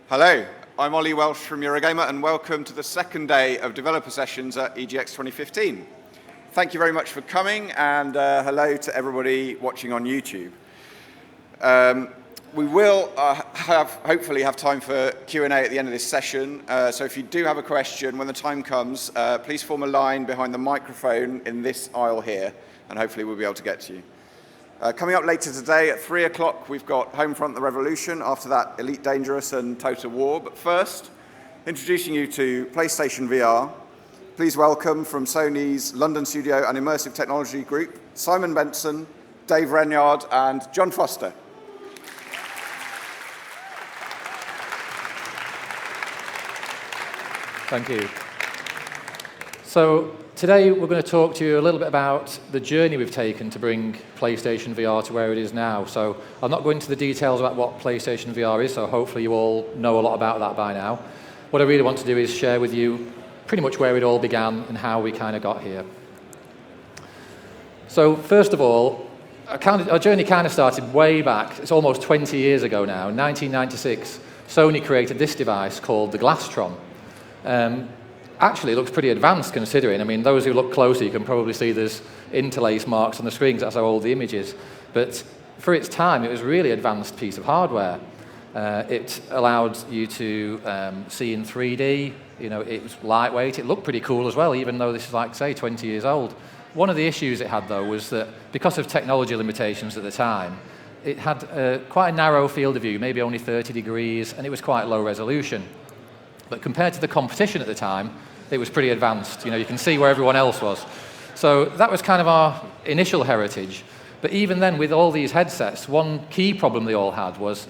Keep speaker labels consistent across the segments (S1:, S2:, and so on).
S1: Hello, I'm Ollie Welsh from Eurogamer, and welcome to the second day of developer sessions at EGX 2015. Thank you very much for coming, and hello to everybody watching on YouTube. We will hopefully have time for Q&A at the end of this session, so if you do have a question, when the time comes, please form a line behind the microphone in this aisle here, and hopefully we'll be able to get to you. Coming up later today at 3 o'clock, we've got Homefront: The Revolution. After that, Elite Dangerous and Total War. But first, introducing you to PlayStation VR. Please welcome from Sony's London Studio and Immersive Technology Group, Simon Benson, Dave Renyard, and John Foster.
S2: Thank you. So today we're going to talk to you a little bit about the journey we've taken to bring PlayStation VR to where it is now. So I'll not go into the details about what PlayStation VR is, so hopefully you all know a lot about that by now. What I really want to do is share with you pretty much where it all began and how we kind of got here. So first of all, our journey kind of started way back. It's almost 20 years ago now. In 1996, Sony created this device called the Glasstron. Actually, it looks pretty advanced considering. I mean, those who look closer, you can probably see there's interlace marks on the screen, 'cause that's how old the image is. But for its time, it was a really advanced piece of hardware. It allowed you to see in 3D. You know, it was lightweight. It looked pretty cool as well, even though this is, like, say, 20 years old. One of the issues it had, though, was that because of technology limitations at the time, it had quite a narrow field of view, maybe only 30 degrees, and it was quite low resolution. But compared to the competition at the time, it was pretty advanced. You know, you can see where everyone else was. So that was kind of our initial heritage. But even then, with all these headsets, one key problem they all had was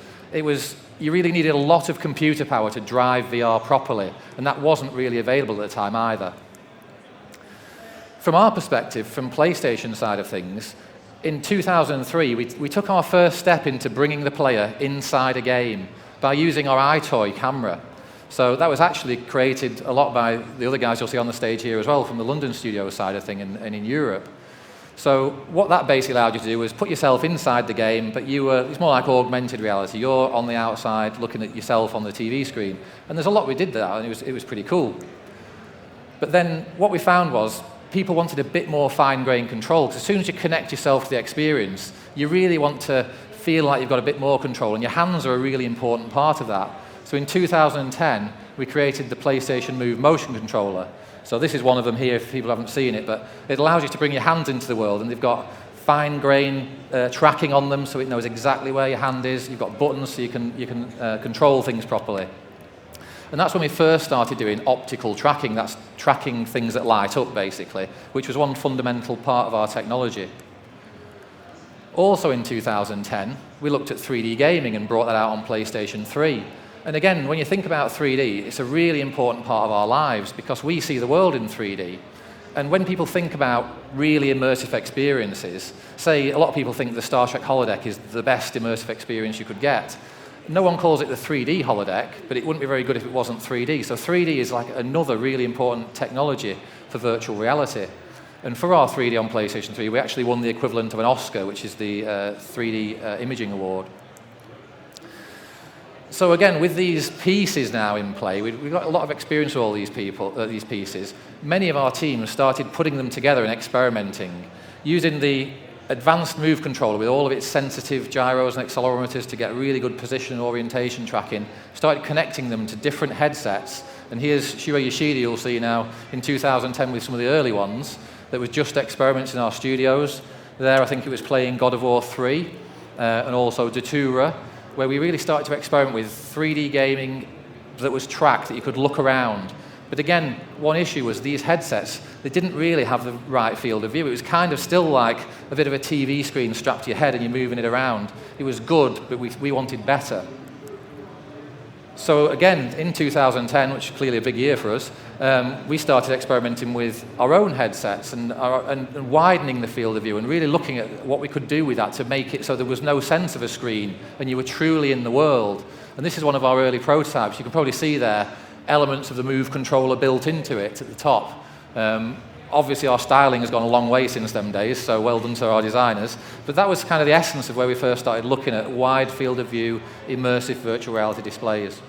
S2: you really needed a lot of computer power to drive VR properly, and that wasn't really available at the time either. From our perspective, from PlayStation side of things, in 2003, we took our first step into bringing the player inside a game by using our iToy camera. So that was actually created a lot by the other guys you'll see on the stage here as well, from the London studio side of thing and in Europe. So what that basically allowed you to do was put yourself inside the game, but it's more like augmented reality. You're on the outside looking at yourself on the TV screen. And there's a lot we did there, and it was pretty cool. But then what we found was people wanted a bit more fine-grained control, because as soon as you connect yourself to the experience, you really want to feel like you've got a bit more control, and your hands are a really important part of that. So in 2010, we created the PlayStation Move motion controller. So this is one of them here if people haven't seen it, but it allows you to bring your hands into the world, and they've got fine-grained tracking on them, so it knows exactly where your hand is. You've got buttons so you can control things properly. And that's when we first started doing optical tracking. That's tracking things that light up, basically, which was one fundamental part of our technology. Also in 2010, we looked at 3D gaming and brought that out on PlayStation 3. And again, when you think about 3D, it's a really important part of our lives because we see the world in 3D. And when people think about really immersive experiences, say a lot of people think the Star Trek holodeck is the best immersive experience you could get. No one calls it the 3D holodeck, but it wouldn't be very good if it wasn't 3D. So 3D is like another really important technology for virtual reality. And for our 3D on PlayStation 3, we actually won the equivalent of an Oscar, which is the 3D Imaging Award. So again, with these pieces now in play, we've got a lot of experience with all these pieces. Many of our teams started putting them together and experimenting, using the advanced move controller with all of its sensitive gyros and accelerometers to get really good position and orientation tracking, started connecting them to different headsets. And here's Shuei Yoshida, you'll see now, in 2010 with some of the early ones, that was just experiments in our studios. There, I think it was playing God of War 3, and also Datura, where we really started to experiment with 3D gaming that was tracked, that you could look around. But again, one issue was these headsets, they didn't really have the right field of view. It was kind of still like a bit of a TV screen strapped to your head and you're moving it around. It was good, but we wanted better. So again, in 2010, which is clearly a big year for us, we started experimenting with our own headsets and widening the field of view and really looking at what we could do with that to make it so there was no sense of a screen and you were truly in the world. And this is one of our early prototypes. You can probably see there elements of the Move controller built into it at the top. Obviously, our styling has gone a long way since them days, so well done to our designers. But that was kind of the essence of where we first started looking at wide field of view, immersive virtual reality displays.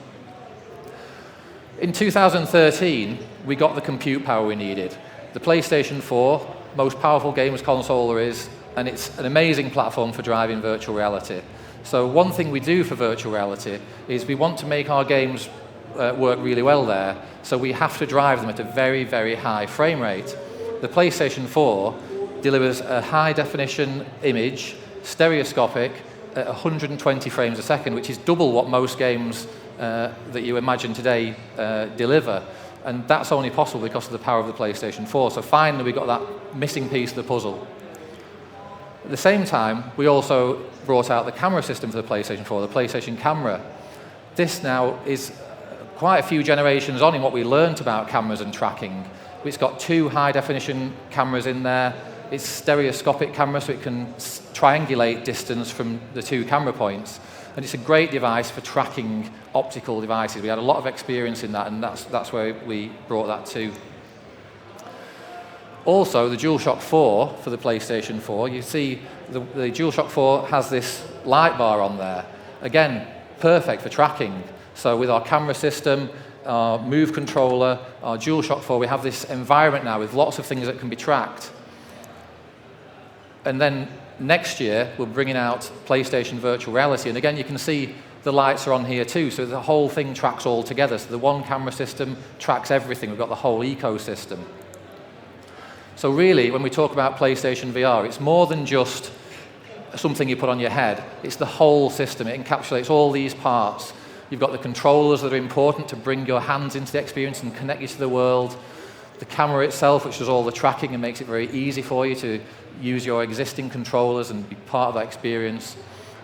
S2: In 2013, we got the compute power we needed. The PlayStation 4, most powerful games console there is, and it's an amazing platform for driving virtual reality. So one thing we do for virtual reality is we want to make our games work really well there, so we have to drive them at a very, very high frame rate. The PlayStation 4 delivers a high-definition image, stereoscopic, at 120 frames a second, which is double what most games that you imagine today deliver. And that's only possible because of the power of the PlayStation 4. So finally, we got that missing piece of the puzzle. At the same time, we also brought out the camera system for the PlayStation 4, the PlayStation Camera. This now is quite a few generations on in what we learned about cameras and tracking. It's got 2 high-definition cameras in there. It's stereoscopic camera, so it can triangulate distance from the 2 camera points. And it's a great device for tracking optical devices. We had a lot of experience in that, and that's where we brought that to. Also, the DualShock 4 for the PlayStation 4, you see the DualShock 4 has this light bar on there. Again, perfect for tracking. So with our camera system, our Move controller, our DualShock 4, we have this environment now with lots of things that can be tracked. And then next year, we're bringing out PlayStation Virtual Reality. And again, you can see the lights are on here too, so the whole thing tracks all together. So the one camera system tracks everything. We've got the whole ecosystem. So really, when we talk about PlayStation VR, it's more than just something you put on your head. It's the whole system. It encapsulates all these parts. You've got the controllers that are important to bring your hands into the experience and connect you to the world. The camera itself, which does all the tracking and makes it very easy for you to use your existing controllers and be part of that experience.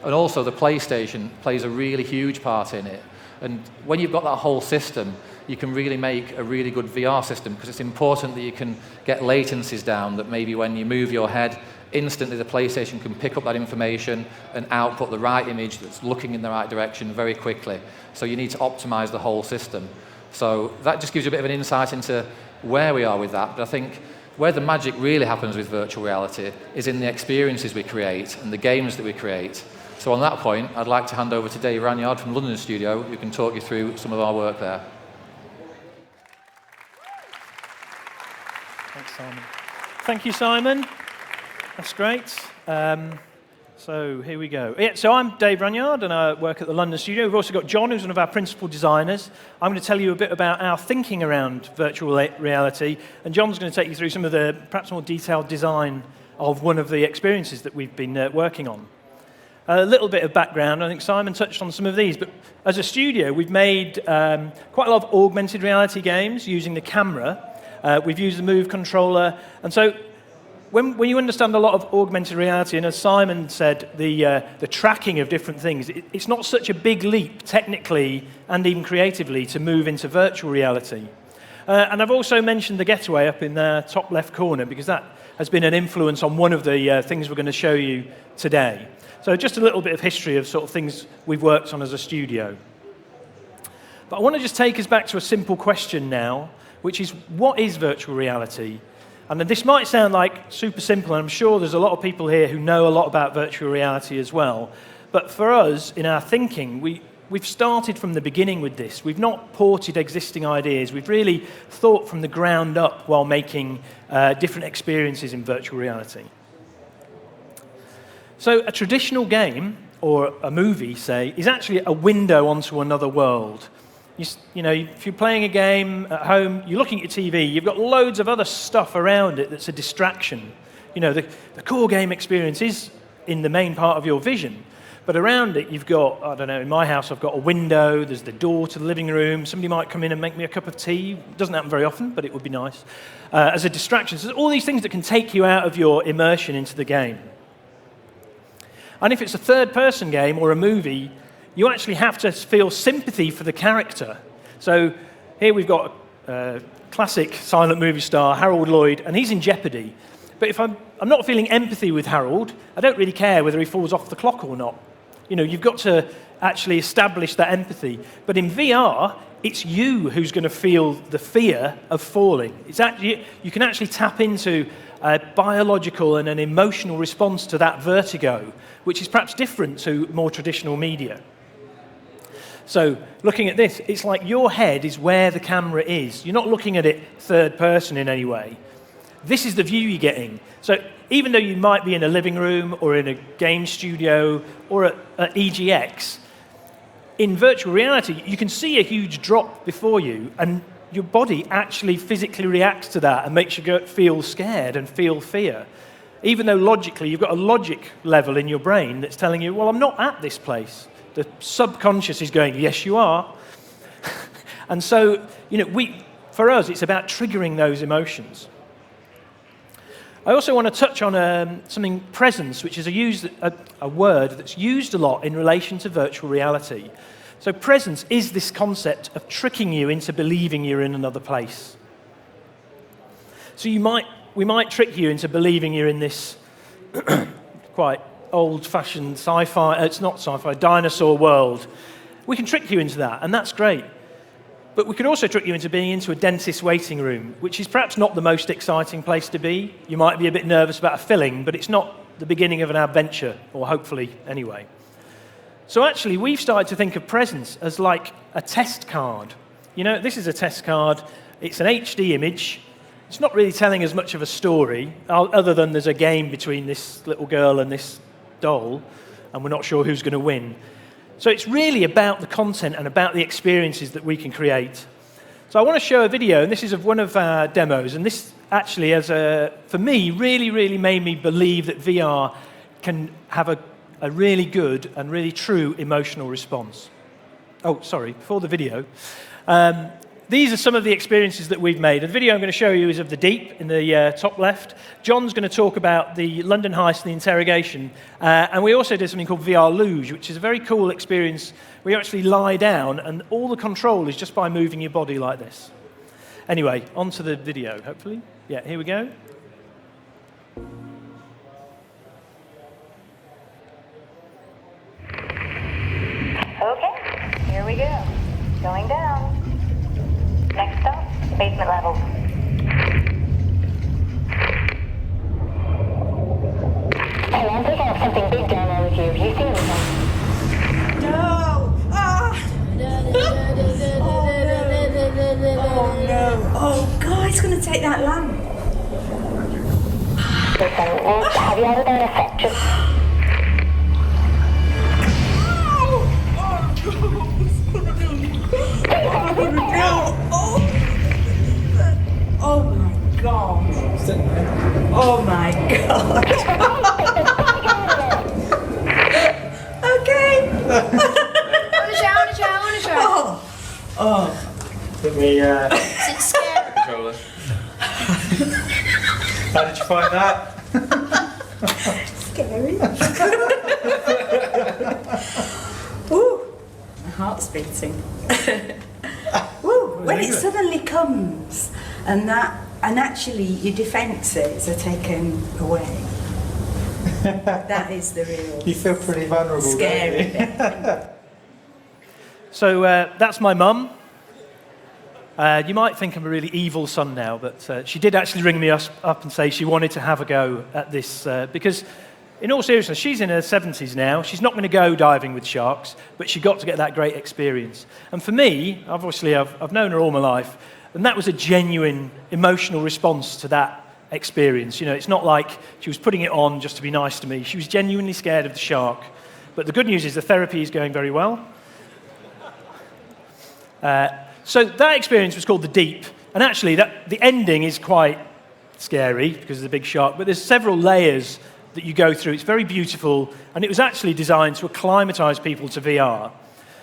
S2: And also the PlayStation plays a really huge part in it. And when you've got that whole system, you can really make a really good VR system, because it's important that you can get latencies down, that maybe when you move your head, instantly the PlayStation can pick up that information and output the right image that's looking in the right direction very quickly. So you need to optimize the whole system. So that just gives you a bit of an insight into where we are with that. But I think where the magic really happens with virtual reality is in the experiences we create and the games that we create. So on that point, I'd like to hand over to Dave Ranyard from London Studio, who can talk you through some of our work there.
S3: Thanks, Simon. Thank you, Simon. That's great. So here we go. Yeah, so I'm Dave Ranyard, and I work at the London Studio. We've also got John, who's one of our principal designers. I'm going to tell you a bit about our thinking around virtual reality, and John's going to take you through some of the perhaps more detailed design of one of the experiences that we've been working on. A little bit of background. I think Simon touched on some of these, but as a studio, we've made quite a lot of augmented reality games using the camera. We've used the Move controller, and so when you understand a lot of augmented reality, and as Simon said, the tracking of different things, it's not such a big leap technically and even creatively to move into virtual reality. And I've also mentioned the Getaway up in the top left corner, because that has been an influence on one of the things we're going to show you today. So just a little bit of history of sort of things we've worked on as a studio. But I want to just take us back to a simple question now, which is, what is virtual reality? And this might sound like super simple, and I'm sure there's a lot of people here who know a lot about virtual reality as well. But for us, in our thinking, we've started from the beginning with this. We've not ported existing ideas. We've really thought from the ground up while making different experiences in virtual reality. So a traditional game, or a movie, say, is actually a window onto another world. You know, if you're playing a game at home, you're looking at your TV, you've got loads of other stuff around it that's a distraction. You know, the core game experience is in the main part of your vision, but around it you've got, I don't know, in my house I've got a window, there's the door to the living room, somebody might come in and make me a cup of tea. It doesn't happen very often, but it would be nice. As a distraction. So there's all these things that can take you out of your immersion into the game. And if it's a third-person game or a movie, you actually have to feel sympathy for the character. So here we've got a classic silent movie star, Harold Lloyd, and he's in jeopardy. But if I'm not feeling empathy with Harold, I don't really care whether he falls off the clock or not. You know, you've got to actually establish that empathy. But in VR, it's you who's going to feel the fear of falling. It's actually, you can actually tap into a biological and an emotional response to that vertigo, which is perhaps different to more traditional media. So looking at this, it's like your head is where the camera is. You're not looking at it third person in any way. This is the view you're getting. So even though you might be in a living room or in a game studio or at EGX, in virtual reality, you can see a huge drop before you, and your body actually physically reacts to that and makes you feel scared and feel fear. Even though logically, you've got a logic level in your brain that's telling you, well, I'm not at this place. The subconscious is going, yes, you are. And so, for us, it's about triggering those emotions. I also want to touch on something, presence, which is a word that's used a lot in relation to virtual reality. So presence is this concept of tricking you into believing you're in another place. So we might trick you into believing you're in this quite old-fashioned sci-fi, it's not sci-fi, dinosaur world. We can trick you into that, and that's great. But we could also trick you into being into a dentist's waiting room, which is perhaps not the most exciting place to be. You might be a bit nervous about a filling, but it's not the beginning of an adventure, or hopefully anyway. So actually, we've started to think of presence as like a test card. This is a test card. It's an HD image. It's not really telling us much of a story, other than there's a game between this little girl and this doll, and we're not sure who's going to win. So it's really about the content and about the experiences that we can create. So I want to show a video, and this is of one of our demos, and this actually, for me, really, really made me believe that VR can have a really good and really true emotional response. Oh, sorry, before the video. These are some of the experiences that we've made. The video I'm going to show you is of the Deep in the top left. John's going to talk about the London Heist and the interrogation. And we also did something called VR Luge, which is a very cool experience where you actually lie down and all the control is just by moving your body like this. Anyway, on to the video, hopefully. Yeah, here we go.
S4: Okay, here we go. Going down. Next stop, basement level. Hey, I think I have something big down there with you. Have you seen anything?
S5: No! Ah! Oh no! Oh God, it's going to take that lamp.
S4: Listen, have you ever done a effect? Just
S5: Oh my God! Oh my God! Okay.
S6: I want to try.
S3: Oh. Let me,
S6: Is it scary?
S3: controller. How did you find that?
S5: Scary. Ooh, my heart's beating. Ooh, when it suddenly comes, and actually your defences are taken away. That is the real.
S7: You feel pretty vulnerable.
S5: Scary.
S7: Don't
S3: So that's my mum. You might think I'm a really evil son now, but she did actually ring me up and say she wanted to have a go at this because, in all seriousness, she's in her 70s now. She's not going to go diving with sharks, but she got to get that great experience. And for me, obviously, I've known her all my life, and that was a genuine emotional response to that experience. You know, it's not like she was putting it on just to be nice to me. She was genuinely scared of the shark. But the good news is the therapy is going very well. So that experience was called The Deep. And actually, the ending is quite scary because of the big shark, but there's several layers that you go through. It's very beautiful, and it was actually designed to acclimatize people to VR.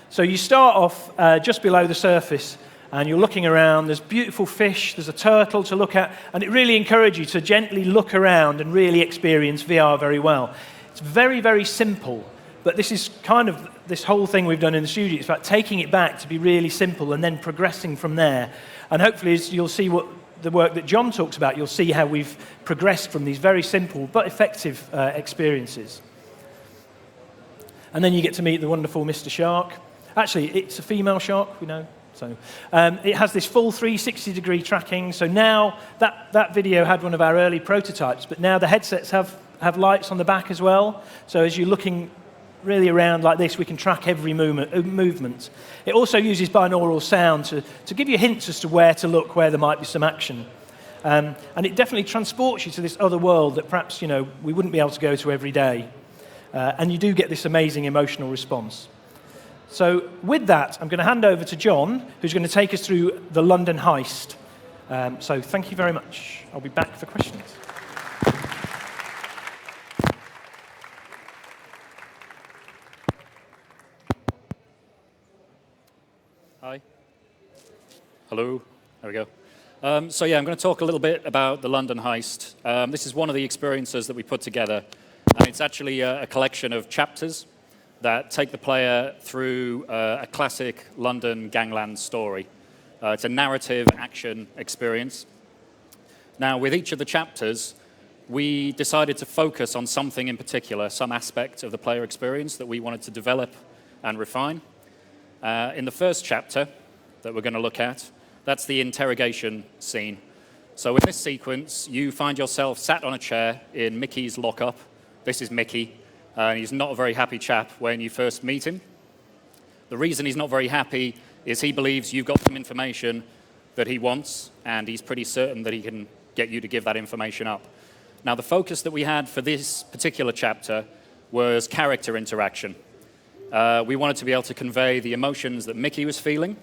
S3: So you start off just below the surface, and you're looking around. There's beautiful fish, there's a turtle to look at, and it really encourages you to gently look around and really experience VR very well. It's very, very simple, but this is kind of this whole thing we've done in the studio. It's about taking it back to be really simple and then progressing from there. And hopefully, as you'll see what the work that John talks about, you'll see how we've progressed from these very simple but effective experiences. And then you get to meet the wonderful Mr. Shark. Actually, it's a female shark, we know. So it has this full 360-degree tracking. So now that video had one of our early prototypes, but now the headsets have lights on the back as well. So as you're looking really around like this, we can track every movement. It also uses binaural sound to give you hints as to where to look, where there might be some action. And it definitely transports you to this other world that perhaps we wouldn't be able to go to every day. And you do get this amazing emotional response. So with that, I'm going to hand over to John, who's going to take us through the London Heist. So thank you very much. I'll be back for questions.
S7: Hi. Hello. There we go. So yeah, I'm going to talk a little bit about the London Heist. This is one of the experiences that we put together, and it's actually a collection of chapters that take the player through a classic London gangland story. It's a narrative action experience. Now, with each of the chapters, we decided to focus on something in particular, some aspect of the player experience that we wanted to develop and refine. In the first chapter that we're going to look at, that's the interrogation scene. So in this sequence, you find yourself sat on a chair in Mickey's lockup. This is Mickey, and he's not a very happy chap when you first meet him. The reason he's not very happy is he believes you've got some information that he wants, and he's pretty certain that he can get you to give that information up. Now, the focus that we had for this particular chapter was character interaction. We wanted to be able to convey the emotions that Mickey was feeling,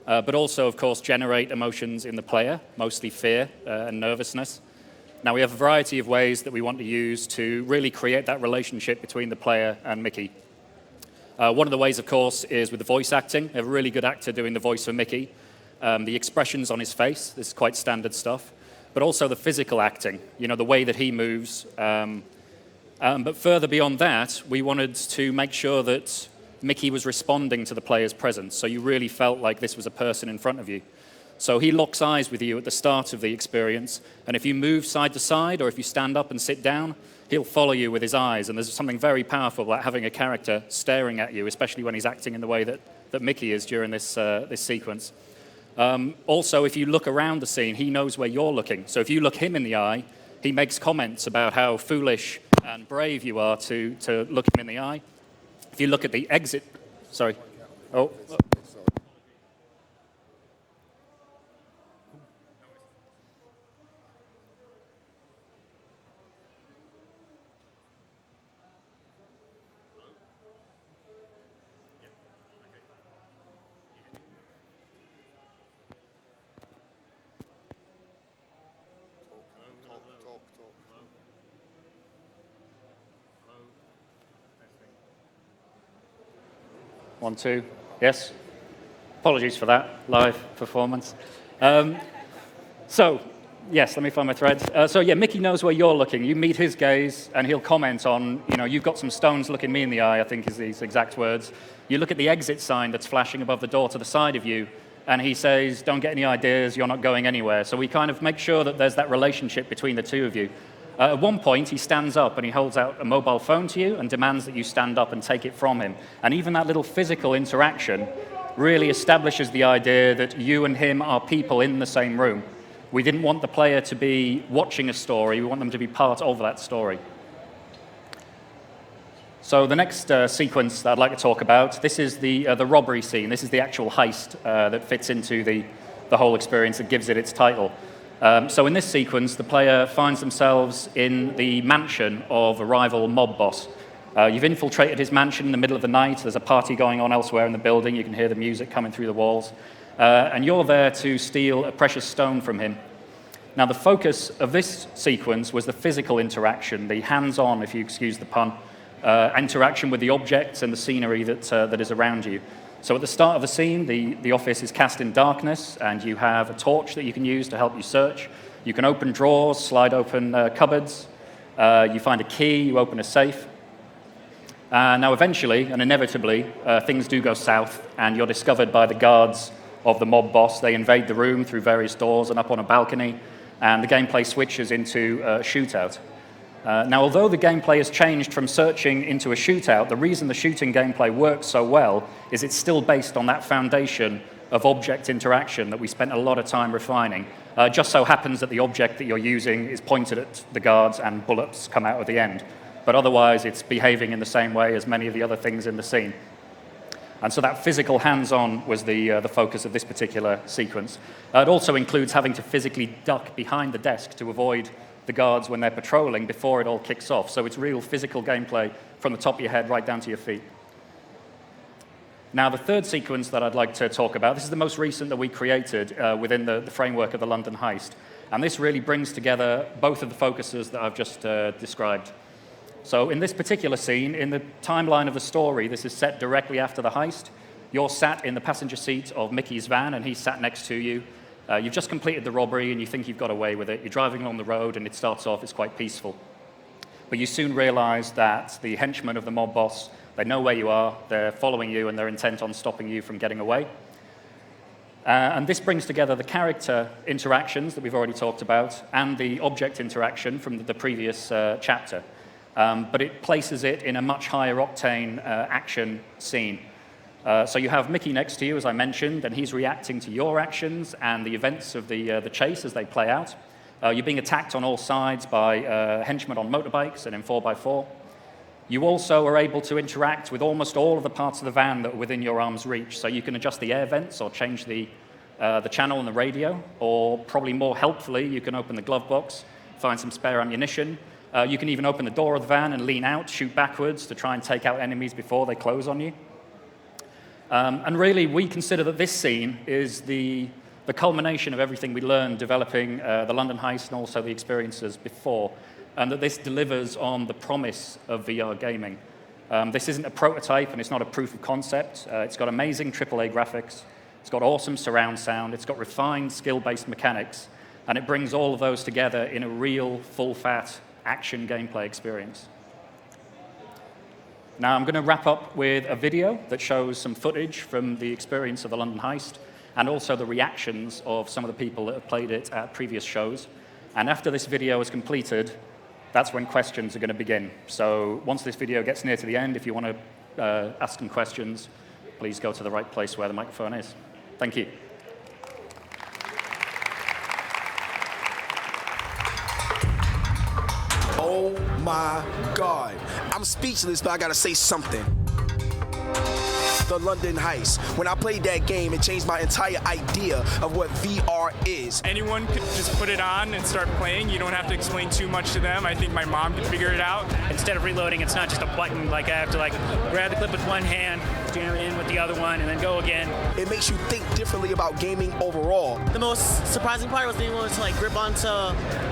S7: but also, of course, generate emotions in the player, mostly fear and nervousness. Now, we have a variety of ways that we want to use to really create that relationship between the player and Mickey. One of the ways, of course, is with the voice acting. We have a really good actor doing the voice for Mickey. The expressions on his face, this is quite standard stuff, but also the physical acting, the way that he moves. But further beyond that, we wanted to make sure that Mickey was responding to the player's presence, so you really felt like this was a person in front of you. So he locks eyes with you at the start of the experience, and if you move side to side or if you stand up and sit down, he'll follow you with his eyes, and there's something very powerful about having a character staring at you, especially when he's acting in the way that Mickey is during this sequence. Also, if you look around the scene, he knows where you're looking. So if you look him in the eye, he makes comments about how foolish and brave you are to look him in the eye. If you look at the exit, sorry. Oh. 1, 2. Yes? Apologies for that, live performance. So, yes, let me find my thread. So, yeah, Mickey knows where you're looking. You meet his gaze, and he'll comment on, you've got some stones looking me in the eye, I think is these exact words. You look at the exit sign that's flashing above the door to the side of you, and he says, don't get any ideas, you're not going anywhere. So we kind of make sure that there's that relationship between the two of you. At one point, he stands up and he holds out a mobile phone to you and demands that you stand up and take it from him. And even that little physical interaction really establishes the idea that you and him are people in the same room. We didn't want the player to be watching a story, we want them to be part of that story. So the next sequence that I'd like to talk about, this is the robbery scene. This is the actual heist that fits into the whole experience that gives it its title. So in this sequence, the player finds themselves in the mansion of a rival mob boss. You've infiltrated his mansion in the middle of the night. There's a party going on elsewhere in the building. You can hear the music coming through the walls. And you're there to steal a precious stone from him. Now, the focus of this sequence was the physical interaction, the hands-on, if you excuse the pun, interaction with the objects and the scenery that is around you. So at the start of the scene, the office is cast in darkness, and you have a torch that you can use to help you search. You can open drawers, slide open cupboards. You find a key, you open a safe. Now, eventually, and inevitably, things do go south, and you're discovered by the guards of the mob boss. They invade the room through various doors and up on a balcony, and the gameplay switches into a shootout. Now, although the gameplay has changed from searching into a shootout, the reason the shooting gameplay works so well is it's still based on that foundation of object interaction that we spent a lot of time refining. It just so happens that the object that you're using is pointed at the guards and bullets come out at the end. but otherwise it's behaving in the same way as many of the other things in the scene. And so that physical hands-on was the focus of this particular sequence. It also includes having to physically duck behind the desk to avoid the guards when they're patrolling before it all kicks off. So it's real physical gameplay from the top of your head right down to your feet. Now, the third sequence that I'd like to talk about, this is the most recent that we created within the framework of the London Heist. And this really brings together both of the focuses that I've just described. So in this particular scene, in the timeline of the story, this is set directly after the heist. You're sat in the passenger seat of Mickey's van, and he's sat next to you. You've just completed the robbery, and you think you've got away with it. You're driving along the road, and it starts off, it's quite peaceful. But you soon realize that the henchmen of the mob boss, they know where you are, they're following you, and they're intent on stopping you from getting away. And this brings together the character interactions that we've already talked about and the object interaction from the previous chapter. But it places it in a much higher octane action scene. So you have Mickey next to you, as I mentioned, and he's reacting to your actions and the events of the chase as they play out. You're being attacked on all sides by henchmen on motorbikes and in 4x4. You also are able to interact with almost all of the parts of the van that are within your arm's reach. So you can adjust the air vents or change the channel and the radio, or probably more helpfully, you can open the glove box, find some spare ammunition. You can even open the door of the van and lean out, shoot backwards to try and take out enemies before they close on you. And really, we consider that this scene is the culmination of everything we learned developing the London Heist and also the experiences before, and that this delivers on the promise of VR gaming. This isn't a prototype, and it's not a proof of concept. It's got amazing AAA graphics. It's got awesome surround sound. It's got refined, skill-based mechanics, and it brings all of those together in a real, full-fat action gameplay experience. Now, I'm going to wrap up with a video that shows some footage from the experience of the London Heist and also the reactions of some of the people that have played it at previous shows. And after this video is completed, that's when questions are going to begin. So once this video gets near to the end, if you want to ask some questions, please go to the right place where the microphone is. Thank you.
S8: Oh my God. I'm speechless, but I gotta say something. The London Heist. When I played that game, it changed my entire idea of what VR is.
S9: Anyone could just put it on and start playing. You don't have to explain too much to them. I think my mom could figure it out.
S10: Instead of reloading, it's not just a button, like I have to grab the clip with one hand, jam it in with the other one, and then go again.
S8: It makes you think differently about gaming overall.
S11: The most surprising part was being able to grip onto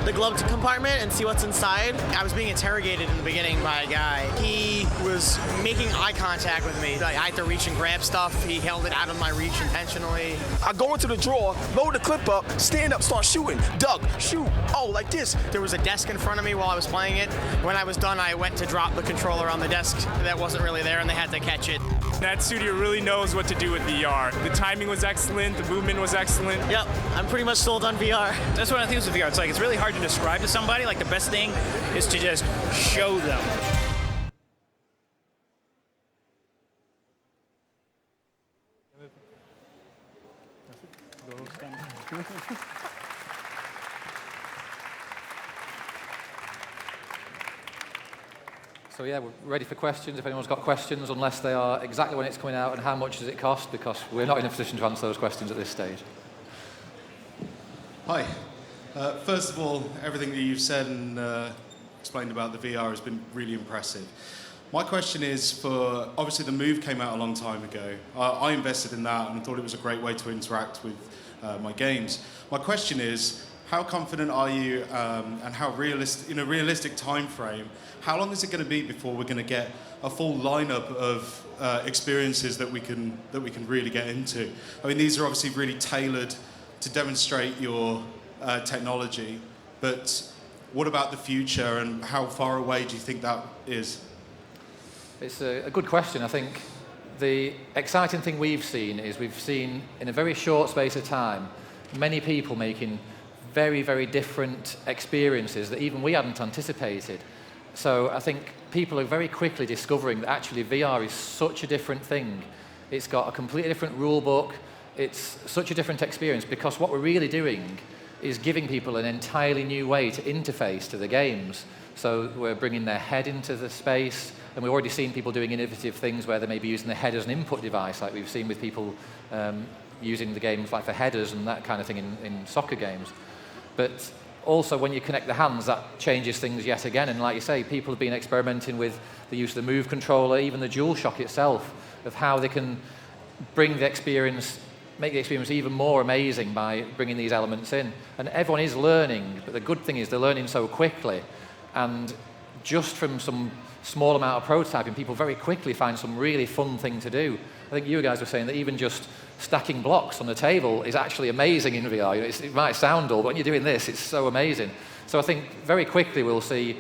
S11: the glove compartment and see what's inside. I was being interrogated in the beginning by a guy. He was making eye contact with me. I had to reach and grab stuff. He held it out of my reach intentionally.
S8: I go into the drawer, load the clip up, stand up, start shooting. Doug, shoot. Oh, like this.
S11: There was a desk in front of me while I was playing it. When I was done, I went to drop the controller on the desk that wasn't really there, and they had to catch it.
S9: That studio really knows what to do with VR. The timing was excellent, the movement was excellent.
S11: Yep, I'm pretty much sold on VR.
S10: That's one of the things with VR. It's really hard to describe to somebody. The best thing is to just show them.
S2: So yeah, we're ready for questions if anyone's got questions, unless they are exactly when it's coming out and how much does it cost, because we're not in a position to answer those questions at this stage.
S12: Hi. First of all, everything that you've said and explained about the VR has been really impressive. My question is for, obviously the Move came out a long time ago. I invested in that and I thought it was a great way to interact with my games. My question is, how confident are you and how realistic, in a realistic time frame, how long is it going to be before we're going to get a full lineup of experiences that we can really get into? I mean, these are obviously really tailored to demonstrate your technology, but what about the future and how far away do you think that is?
S2: It's a good question. I think the exciting thing we've seen is we've seen in a very short space of time many people making very, very different experiences that even we hadn't anticipated. So I think people are very quickly discovering that actually VR is such a different thing. It's got a completely different rule book. It's such a different experience because what we're really doing is giving people an entirely new way to interface to the games. So we're bringing their head into the space, and we've already seen people doing innovative things where they may be using the head as an input device, like we've seen with people using the games like for headers and that kind of thing in soccer games. But also, when you connect the hands, that changes things yet again. And like you say, people have been experimenting with the use of the Move controller, even the DualShock itself, of how they can bring the experience, make the experience even more amazing by bringing these elements in. And everyone is learning, but the good thing is they're learning so quickly. And just from some small amount of prototyping, people very quickly find some really fun thing to do. I think you guys were saying that even just stacking blocks on the table is actually amazing in VR. It might sound dull, but when you're doing this, it's so amazing. So I think very quickly we'll see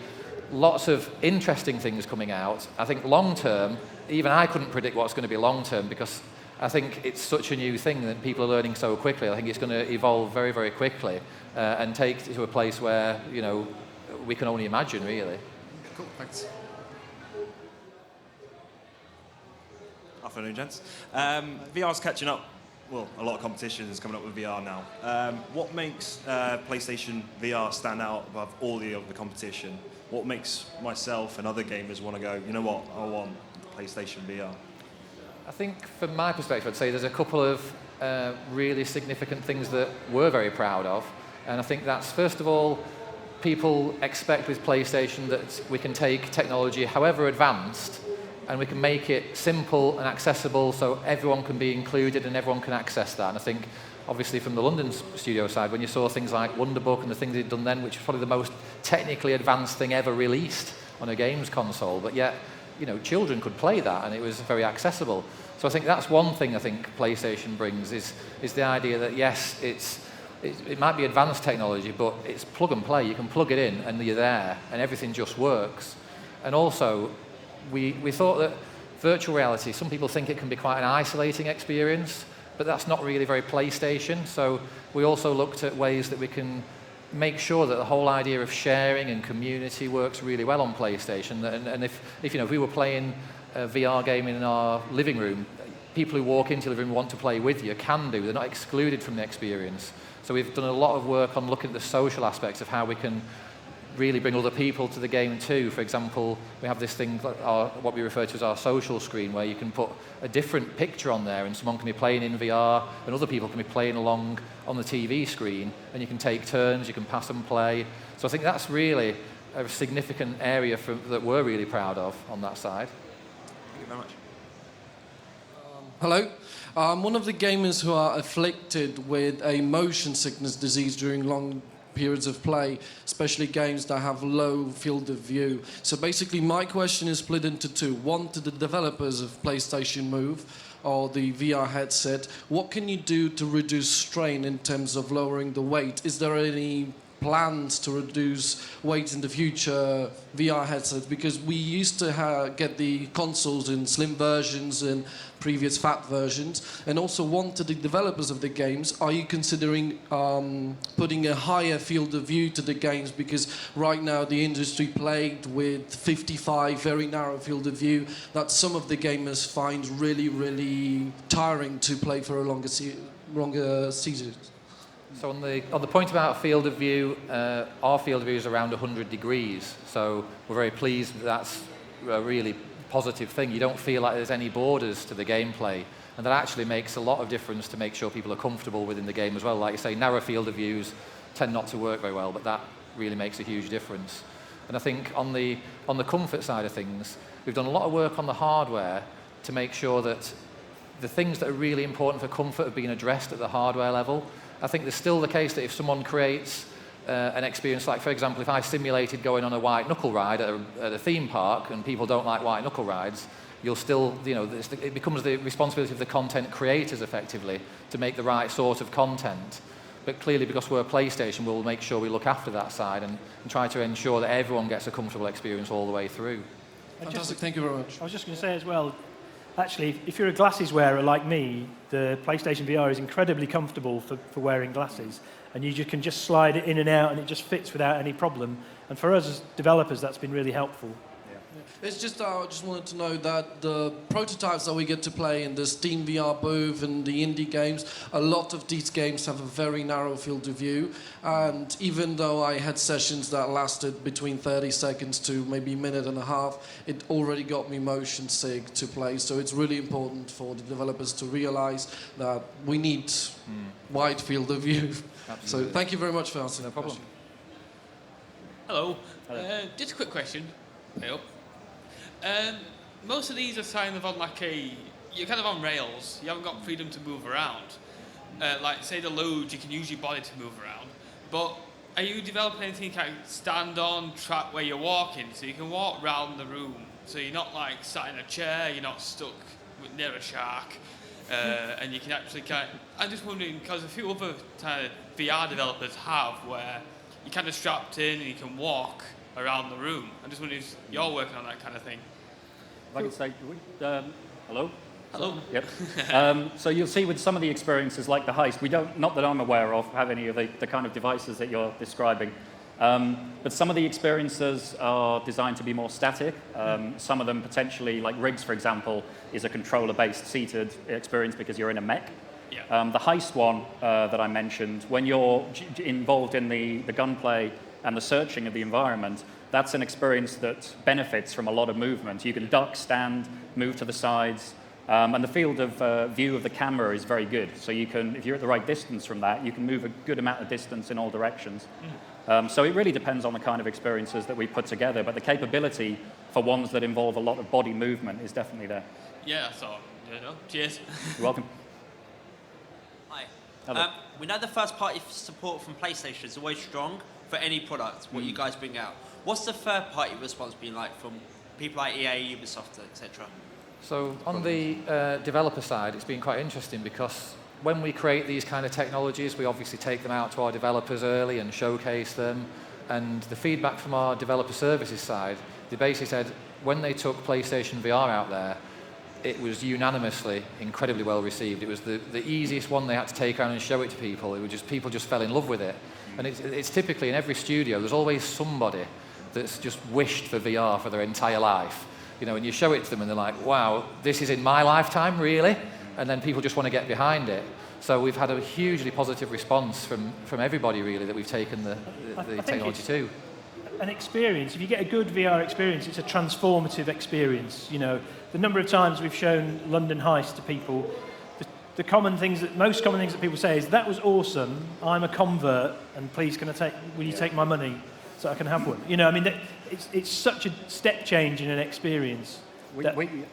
S2: lots of interesting things coming out. I think long term, even I couldn't predict what's going to be long term, because I think it's such a new thing that people are learning so quickly. I think it's going to evolve very, very quickly and take it to a place where, we can only imagine, really.
S13: Cool, thanks. Afternoon, gents. VR's catching up. Well, a lot of competition is coming up with VR now. What makes PlayStation VR stand out above all the other competition? What makes myself and other gamers want to go, you know what, I want PlayStation VR?
S2: I think from my perspective, I'd say there's a couple of really significant things that we're very proud of. And I think that's, first of all, people expect with PlayStation that we can take technology, however advanced, and we can make it simple and accessible so everyone can be included and everyone can access that. And I think, obviously, from the London studio side, when you saw things like Wonderbook and the things they'd done then, which was probably the most technically advanced thing ever released on a games console, but yet, children could play that and it was very accessible. So I think that's one thing I think PlayStation brings is the idea that, yes, it might be advanced technology, but it's plug and play. You can plug it in and you're there and everything just works. And also, we thought that virtual reality, some people think it can be quite an isolating experience, but that's not really very PlayStation. So we also looked at ways that we can make sure that the whole idea of sharing and community works really well on PlayStation. And if we were playing a VR game in our living room, people who walk into the living room want to play with you can do. They're not excluded from the experience. So we've done a lot of work on looking at the social aspects of how we can really bring other people to the game too. For example, we have this thing, what we refer to as our social screen, where you can put a different picture on there and someone can be playing in VR and other people can be playing along on the TV screen, and you can take turns, you can pass and play. So I think that's really a significant area that we're really proud of on that side.
S13: Thank you very much.
S14: Hello. I'm one of the gamers who are afflicted with a motion sickness disease during long periods of play, especially games that have low field of view. So basically my question is split into two. One, to the developers of PlayStation Move or the VR headset, what can you do to reduce strain in terms of lowering the weight? Is there any plans to reduce weight in the future VR headsets? Because we used to get the consoles in slim versions and previous fat versions. And also, one to the developers of the games, are you considering putting a higher field of view to the games? Because right now the industry plagued with 55 very narrow field of view that some of the gamers find really, really tiring to play for a longer season.
S2: So on the point about field of view, our field of view is around 100 degrees. So we're very pleased that that's a really positive thing. You don't feel like there's any borders to the gameplay. And that actually makes a lot of difference to make sure people are comfortable within the game as well. Like you say, narrow field of views tend not to work very well, but that really makes a huge difference. And I think on the comfort side of things, we've done a lot of work on the hardware to make sure that the things that are really important for comfort have been addressed at the hardware level. I think there's still the case that if someone creates an experience, like, for example, if I simulated going on a white knuckle ride at a theme park and people don't like white knuckle rides, you'll still, it becomes the responsibility of the content creators, effectively, to make the right sort of content. But clearly, because we're a PlayStation, we'll make sure we look after that side and try to ensure that everyone gets a comfortable experience all the way through.
S14: Fantastic, thank you very much.
S3: I was just going to say as well, actually, if you're a glasses wearer like me, the PlayStation VR is incredibly comfortable for wearing glasses, and you can just slide it in and out, and it just fits without any problem. And for us as developers, that's been really helpful.
S14: Yeah. It's just I just wanted to know that the prototypes that we get to play in the Steam VR booth and the indie games, a lot of these games have a very narrow field of view. And even though I had sessions that lasted between 30 seconds to maybe a minute and a half, it already got me motion sick to play. So it's really important for the developers to realize that we need wide field of view. So thank you very much for answering that question.
S15: Hello. Just a quick question. Hey up. Most of these are kind of on you're kind of on rails. You haven't got freedom to move around. Like say the loads, you can use your body to move around. But are you developing anything you can stand on track where you're walking, so you can walk around the room, so you're not like sat in a chair, you're not stuck near a shark, and you can actually I'm just wondering because a few other kind of VR developers have where you're kind of strapped in and you can walk around the room. I'm just wondering if you're working on that kind of thing.
S7: If I could say, hello?
S15: Hello.
S7: Yep. So you'll see with some of the experiences like the heist, we don't, not that I'm aware of, have any of the kind of devices that you're describing. But some of the experiences are designed to be more static. Some of them potentially, like Rigs, for example, is a controller-based seated experience because you're in a mech.
S15: Yeah.
S7: The heist one that I mentioned, when you're involved in the gunplay and the searching of the environment, that's an experience that benefits from a lot of movement. You can duck, stand, move to the sides, and the field of view of the camera is very good. So you can, if you're at the right distance from that, you can move a good amount of distance in all directions. So it really depends on the kind of experiences that we put together, but the capability for ones that involve a lot of body movement is definitely there.
S15: Yeah, that's all. Cheers.
S7: You're welcome.
S16: Hi. We know the first-party support from PlayStation is always strong for any product, what you guys bring out. What's the third-party response been like from people like EA, Ubisoft, etc.?
S2: So on the developer side, it's been quite interesting because when we create these kind of technologies, we obviously take them out to our developers early and showcase them. And the feedback from our developer services side, they basically said when they took PlayStation VR out there, it was unanimously incredibly well received. It was the easiest one they had to take around and show it to people. It was just people just fell in love with it. And it's typically in every studio, there's always somebody that's just wished for VR for their entire life. You know, and you show it to them and they're like, wow, this is in my lifetime, really? And then people just want to get behind it. So we've had a hugely positive response from everybody, really, that we've taken the technology to.
S3: An experience, if you get a good VR experience, it's a transformative experience. You know, the number of times we've shown London Heist to people, the most common things that people say is, that was awesome, I'm a convert, and please will you take my money so I can have one? You know, I mean, it's such a step change in an experience.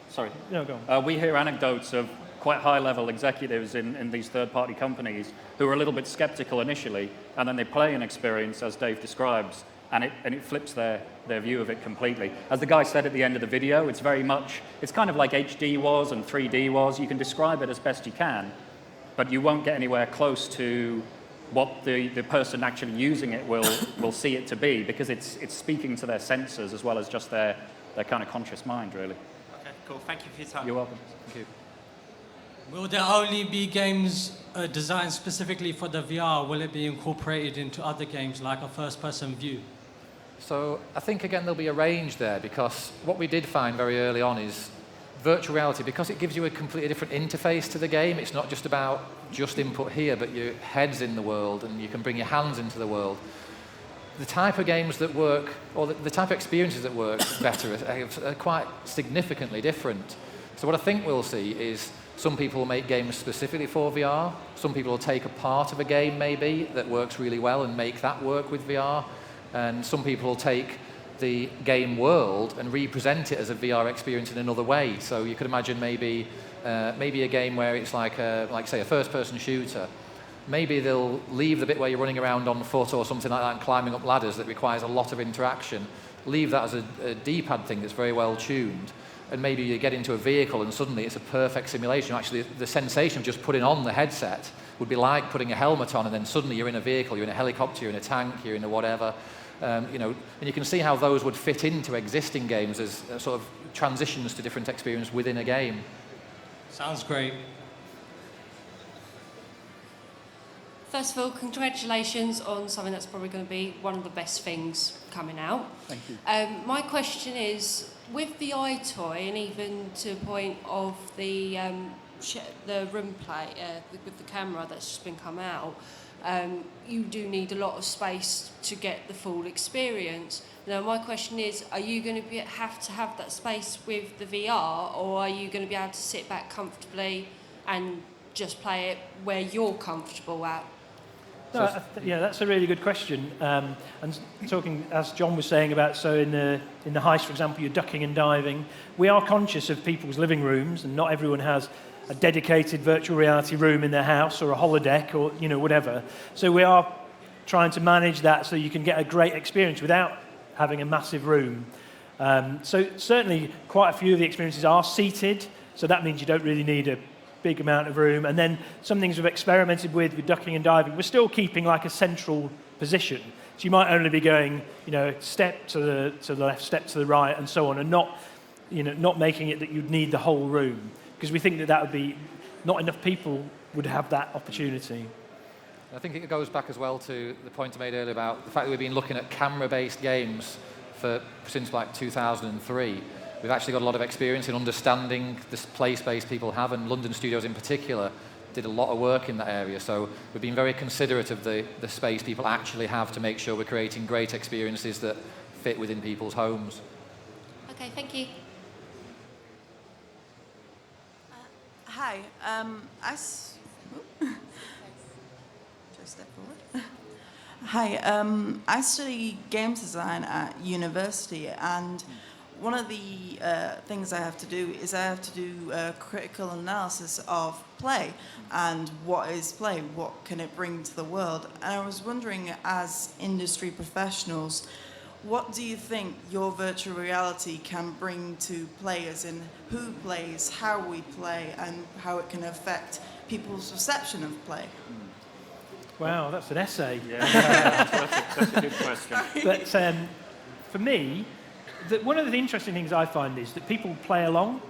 S7: Sorry.
S3: No, go on.
S7: We hear anecdotes of quite high-level executives in these third-party companies who are a little bit skeptical initially, and then they play an experience, as Dave describes, and it flips their view of it completely. As the guy said at the end of the video, it's kind of like HD was and 3D was. You can describe it as best you can, but you won't get anywhere close to what the person actually using it will see it to be, because it's speaking to their senses as well as just their kind of conscious mind, really.
S16: Okay, cool. Thank you for your time.
S7: You're welcome. Thank you.
S17: Will there only be games designed specifically for the VR? Will it be incorporated into other games like a first-person view?
S2: So I think, again, there'll be a range there, because what we did find very early on is virtual reality, because it gives you a completely different interface to the game. It's not just about just input here, but your head's in the world, and you can bring your hands into the world. The type of games that work, or the type of experiences that work better are quite significantly different. So what I think we'll see is some people will make games specifically for VR. Some people will take a part of a game, maybe, that works really well and make that work with VR. And some people will take the game world and represent it as a VR experience in another way. So you could imagine maybe a game where it's like say, a first-person shooter. Maybe they'll leave the bit where you're running around on foot or something like that and climbing up ladders that requires a lot of interaction. Leave that as a D-pad thing that's very well tuned. And maybe you get into a vehicle and suddenly it's a perfect simulation. Actually, the sensation of just putting on the headset would be like putting a helmet on, and then suddenly you're in a vehicle, you're in a helicopter, you're in a tank, you're in a whatever. You know, and you can see how those would fit into existing games as sort of transitions to different experience within a game.
S17: Sounds great.
S18: First of all, congratulations on something that's probably going to be one of the best things coming out.
S7: Thank you.
S18: My question is, with the iToy, and even to the point of the room play with the camera that's just been come out, you do need a lot of space to get the full experience. Now, my question is, are you going to have to have that space with the VR, or are you going to be able to sit back comfortably and just play it where you're comfortable at?
S3: No, yeah, that's a really good question. And talking, as John was saying about, so in the heist, for example, you're ducking and diving. We are conscious of people's living rooms, and not everyone has a dedicated virtual reality room in their house or a holodeck or whatever. So we are trying to manage that so you can get a great experience without having a massive room. So certainly quite a few of the experiences are seated, so that means you don't really need a big amount of room. And then some things we've experimented with ducking and diving, we're still keeping like a central position. So you might only be going, step to the left, step to the right, and so on, and not making it that you'd need the whole room, because we think that would be not enough people would have that opportunity.
S2: I think it goes back as well to the point I made earlier about the fact that we've been looking at camera-based games since like 2003. We've actually got a lot of experience in understanding the play space people have, and London Studios in particular did a lot of work in that area. So we've been very considerate of the space people actually have to make sure we're creating great experiences that fit within people's homes.
S18: Okay, thank you.
S19: Hi, just step forward. Hi, I study game design at university, and one of the things I have to do is I have to do a critical analysis of play and what is play, what can it bring to the world. And I was wondering, as industry professionals, what do you think your virtual reality can bring to players, in who plays, how we play, and how it can affect people's perception of play?
S3: Wow, that's an essay.
S7: Yeah, that's a good question.
S3: But for me, one of the interesting things I find is that people play along.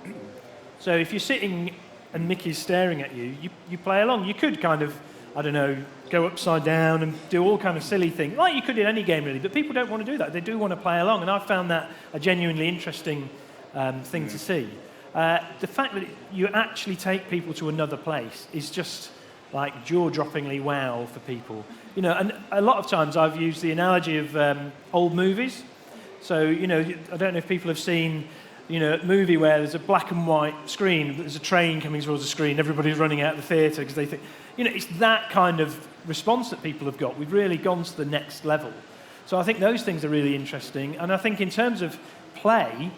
S3: So if you're sitting and Mickey's staring at you, you play along. You could kind of, I don't know, go upside down and do all kind of silly things, like you could in any game really, but people don't want to do that. They do want to play along, and I've found that a genuinely interesting thing to see. The fact that you actually take people to another place is just like jaw-droppingly wow for people. And a lot of times I've used the analogy of old movies. So, I don't know if people have seen, a movie where there's a black and white screen, there's a train coming towards the screen, everybody's running out of the theatre because they think, it's that kind of response that people have got. We've really gone to the next level. So I think those things are really interesting. And I think in terms of play,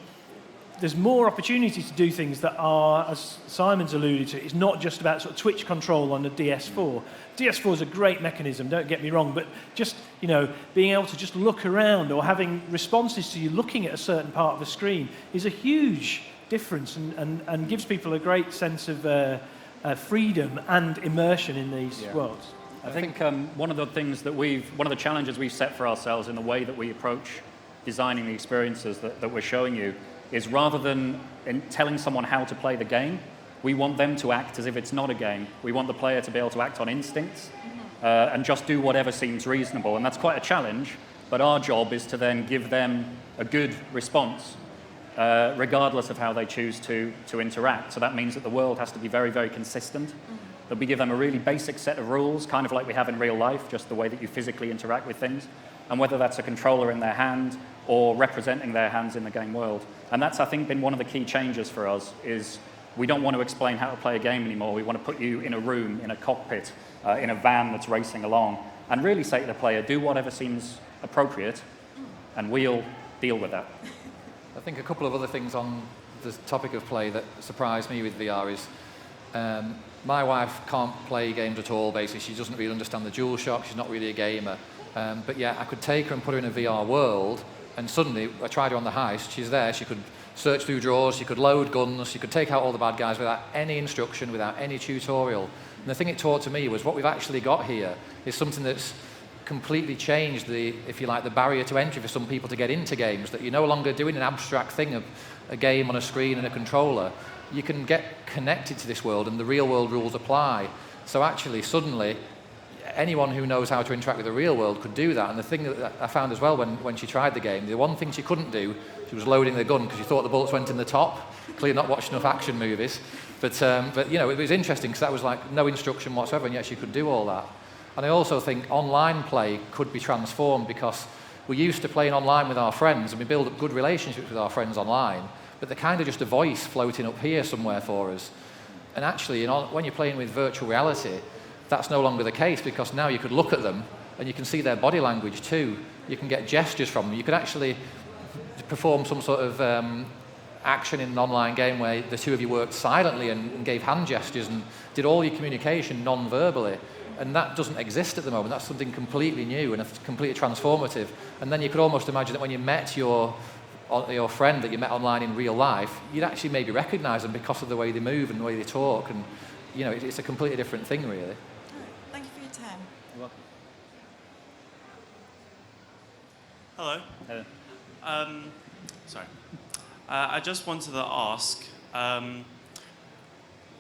S3: there's more opportunity to do things that are, as Simon's alluded to, it's not just about sort of twitch control on the DS4. DS4 is a great mechanism, don't get me wrong, but just, being able to just look around or having responses to you looking at a certain part of the screen is a huge difference and gives people a great sense of freedom and immersion in these worlds.
S7: I think one of the challenges we've set for ourselves in the way that we approach designing the experiences that we're showing you is, rather than telling someone how to play the game, we want them to act as if it's not a game. We want the player to be able to act on instincts and just do whatever seems reasonable. And that's quite a challenge, but our job is to then give them a good response, regardless of how they choose to interact. So that means that the world has to be very, very consistent. That we give them a really basic set of rules, kind of like we have in real life, just the way that you physically interact with things. And whether that's a controller in their hand or representing their hands in the game world. And that's, I think, been one of the key changes for us, is we don't want to explain how to play a game anymore. We want to put you in a room, in a cockpit, in a van that's racing along, and really say to the player, do whatever seems appropriate, and we'll deal with that.
S2: I think a couple of other things on the topic of play that surprised me with VR is my wife can't play games at all, basically. She doesn't really understand the DualShock. She's not really a gamer. But yeah, I could take her and put her in a VR world, and suddenly, I tried her on the heist, she's there, she could search through drawers, she could load guns, she could take out all the bad guys without any instruction, without any tutorial. And the thing it taught to me was what we've actually got here is something that's completely changed the barrier to entry for some people to get into games, that you're no longer doing an abstract thing of a game on a screen and a controller. You can get connected to this world and the real world rules apply. So actually, suddenly, anyone who knows how to interact with the real world could do that. And the thing that I found as well when she tried the game, the one thing she couldn't do, she was loading the gun because she thought the bullets went in the top. Clearly not watched enough action movies. But you know, it was interesting because that was like no instruction whatsoever, and yet she could do all that. And I also think online play could be transformed because we're used to playing online with our friends and we build up good relationships with our friends online, but they're kind of just a voice floating up here somewhere for us. And actually, you know, when you're playing with virtual reality, that's no longer the case because now you could look at them and you can see their body language too. You can get gestures from them. You could actually perform some sort of action in an online game where the two of you worked silently and gave hand gestures and did all your communication non-verbally. And that doesn't exist at the moment. That's something completely new and completely transformative. And then you could almost imagine that when you met your friend that you met online in real life, you'd actually maybe recognize them because of the way they move and the way they talk. And, you know, it's a completely different thing, really.
S19: Thank you for your time.
S2: You're welcome.
S20: Hello.
S2: Hello.
S20: Sorry. I just wanted to ask,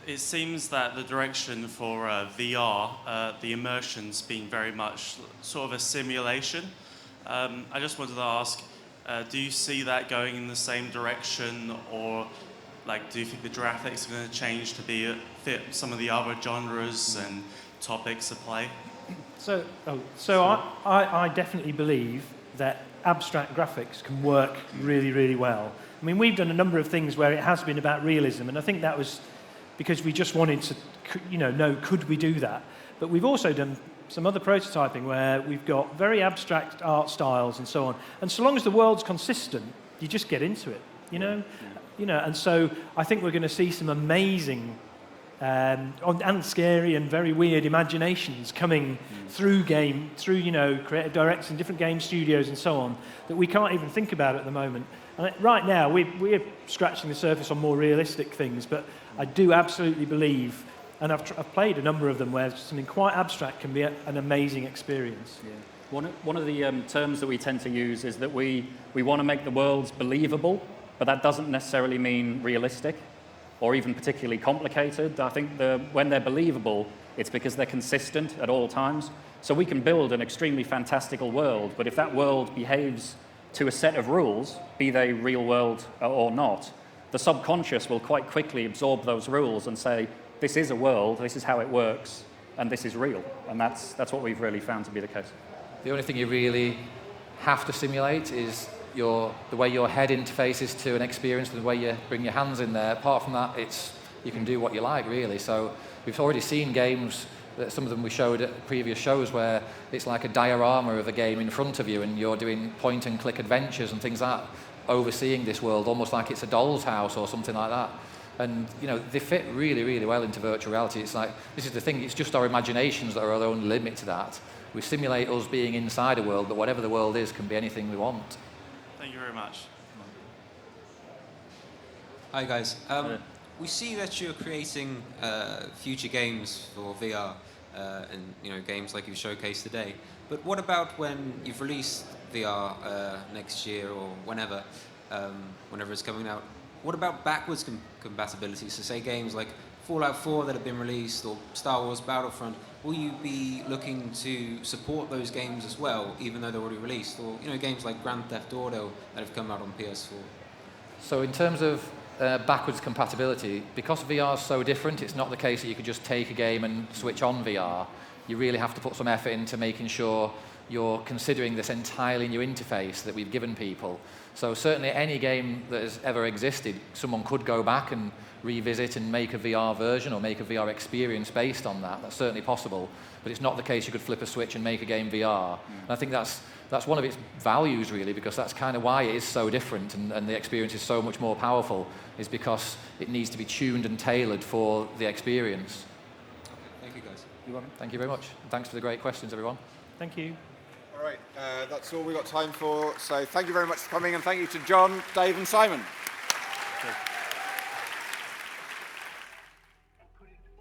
S20: it seems that the direction for VR, the immersion's been very much sort of a simulation. I just wanted to ask, do you see that going in the same direction, or like, do you think the graphics are going to change to fit some of the other genres and topics of play?
S3: So I definitely believe that abstract graphics can work really, really well. I mean, we've done a number of things where it has been about realism, and I think that was because we just wanted to, you know, could we do that? But we've also done some other prototyping where we've got very abstract art styles and so on. And so long as the world's consistent, you just get into it, you know? Yeah. You know, and so I think we're going to see some amazing and scary and very weird imaginations coming through you know, creative directors and different game studios and so on that we can't even think about at the moment. And right now, we're scratching the surface on more realistic things, but I do absolutely believe, and I've played a number of them where something quite abstract can be an amazing experience.
S7: Yeah. One of the terms that we tend to use is that we want to make the worlds believable, but that doesn't necessarily mean realistic or even particularly complicated. I think when they're believable, it's because they're consistent at all times. So we can build an extremely fantastical world, but if that world behaves to a set of rules, be they real world or not, the subconscious will quite quickly absorb those rules and say, this is a world, this is how it works, and this is real. And that's what we've really found to be the case.
S2: The only thing you really have to simulate is the way your head interfaces to an experience and the way you bring your hands in there. Apart from that, you can do what you like, really. So we've already seen games, some of them we showed at previous shows, where it's like a diorama of a game in front of you and you're doing point-and-click adventures and things like that, overseeing this world, almost like it's a doll's house or something like that. And, you know, they fit really, really well into virtual reality. It's like, this is the thing, it's just our imaginations that are our own limit to that. We simulate us being inside a world, but whatever the world is can be anything we want.
S20: Thank you very much.
S21: Hi guys. We see that you're creating future games for VR and, you know, games like you showcased today. But what about when you've released VR next year or whenever it's coming out? What about backwards compatibility? So say games like Fallout 4 that have been released or Star Wars Battlefront, will you be looking to support those games as well, even though they're already released? Or, you know, games like Grand Theft Auto that have come out on PS4?
S2: So in terms of backwards compatibility, because VR is so different, it's not the case that you could just take a game and switch on VR. You really have to put some effort into making sure you're considering this entirely new interface that we've given people. So certainly any game that has ever existed, someone could go back and revisit and make a VR version or make a VR experience based on that. That's certainly possible, but it's not the case you could flip a switch and make a game VR. And I think that's one of its values, really, because that's kind of why it is so different and the experience is so much more powerful, is because it needs to be tuned and tailored for the experience.
S21: Thank you, guys.
S2: You're welcome. Thank you very much. Thanks for the great questions, everyone.
S3: Thank you.
S1: All right, that's all we've got time for. So thank you very much for coming, and thank you to John, Dave, and Simon.
S3: Okay.